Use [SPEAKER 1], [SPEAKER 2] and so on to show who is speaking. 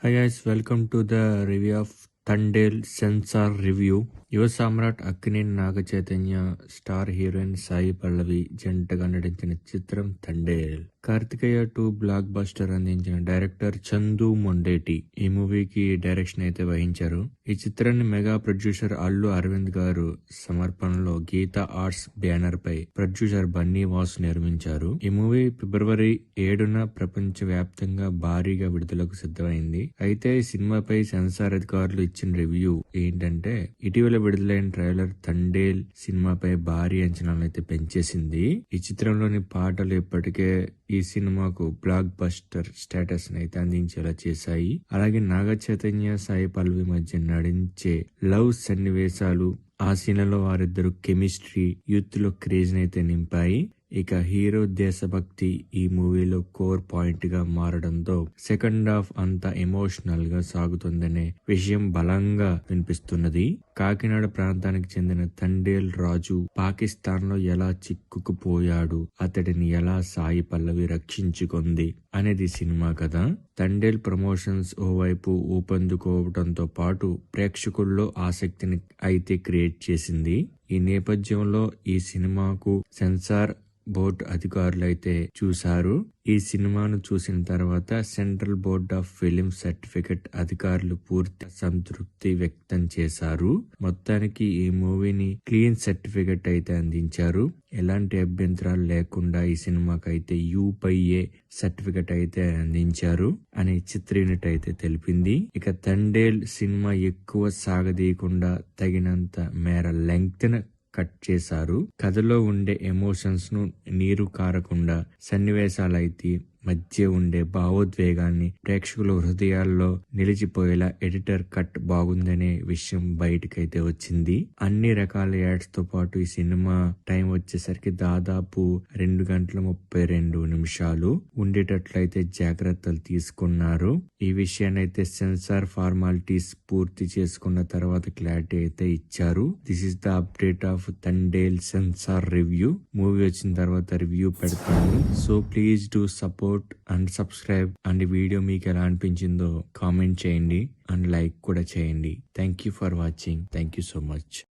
[SPEAKER 1] Hi guys, welcome to the review of Thundale Sensor Review. యువ సామ్రాట్ Akkineni Naga Chaitanya, star heroine Sai Pallavi జంటగా నటించిన చిత్రం థండేల్. కార్తికేయ 2 బ్లాక్ బస్టర్ అందించిన డైరెక్టర్ చందు మొండేటి ఈ మూవీకి డైరెక్షన్ అయితే వహించారు. ఈ చిత్రాన్ని మెగా ప్రొడ్యూసర్ అల్లు అరవింద్ గారు సమర్పణలో గీతా ఆర్ట్స్ బ్యానర్ పై ప్రొడ్యూసర్ బన్నీ వాసు నిర్మించారు. ఈ మూవీ ఫిబ్రవరి 7న ప్రపంచ వ్యాప్తంగా భారీగా విడుదలకు సిద్ధమైంది. అయితే ఈ సినిమాపై సెన్సార్ అధికారులు ఇచ్చిన రివ్యూ ఏంటంటే, ఇటీవల విడుదలైన ట్రైలర్ థండేల్ సినిమాపై భారీ అంచనాలు అయితే పెంచేసింది. ఈ చిత్రంలోని పాటలు ఇప్పటికే ఈ సినిమాకు బ్లాక్ బస్టర్ స్టేటస్ అయితే అందించేలా చేశాయి. అలాగే నాగ చైతన్య, సాయి పల్లవి మధ్య నడించే లవ్ సన్నివేశాలు, ఆ సీన్లలో వారిద్దరు కెమిస్ట్రీ యూత్ లో క్రేజ్ అయితే నింపాయి. ఇక హీరో దేశభక్తి ఈ మూవీలో కోర్ పాయింట్ గా మారడంతో సెకండ్ హాఫ్ అంతా ఎమోషనల్ గా సాగుతుందనే విషయం బలంగా వినిపిస్తున్నది. కాకినాడ ప్రాంతానికి చెందిన థండేల్ రాజు పాకిస్తాన్ లో ఎలా చిక్కుకుపోయాడు, అతడిని ఎలా సాయి పల్లవి రక్షించుకుంది అనేది సినిమా కథ. థండేల్ ప్రమోషన్స్ ఓవైపు ఊపందుకోవడంతో పాటు ప్రేక్షకుల్లో ఆసక్తిని అయితే క్రియేట్ చేసింది. ఈ నేపథ్యంలో ఈ సినిమాకు సెన్సార్ బోర్డు అధికారులు అయితే చూశారు. ఈ సినిమాను చూసిన తర్వాత central board of film certificate అధికారులు పూర్తి సంతృప్తి వ్యక్తం చేశారు. మొత్తానికి ఈ మూవీని క్లీన్ సర్టిఫికెట్ అయితే అందించారు. ఎలాంటి అభ్యంతరాలు లేకుండా ఈ సినిమాకి అయితే U/A సర్టిఫికెట్ అయితే అందించారు అని చిత్ర యూనిట్ అయితే తెలిపింది. ఇక థండేల్ సినిమా ఎక్కువ సాగదీయకుండా తగినంత మేర లెంగ్త్ కట్ చేశారు. కథలో ఉండే ఎమోషన్స్ ను నీరు కారకుండా సన్నివేశాలైతే మధ్య ఉండే భావోద్వేగాన్ని ప్రేక్షకుల హృదయాల్లో నిలిచిపోయేలా ఎడిటర్ కట్ బాగుందనే విషయం బయటకైతే వచ్చింది. అన్ని రకాల యాడ్స్ తో పాటు ఈ సినిమా టైం వచ్చేసరికి దాదాపు 2 గంటల 32 నిమిషాలు ఉండేటట్లయితే జాగ్రత్తలు తీసుకున్నారు. ఈ విషయాన్ని అయితే సెన్సార్ ఫార్మాలిటీస్ పూర్తి చేసుకున్న తర్వాత క్లారిటీ అయితే ఇచ్చారు. This is the update of Thandel censor review. Movie వచ్చిన తర్వాత రివ్యూ పెడతాను. So please do support and subscribe. And ఈ వీడియో మీకు ఎలా అనిపించిందో కామెంట్ చేయండి అండ్ లైక్ కూడా చేయండి. Thank you for watching. Thank you so much.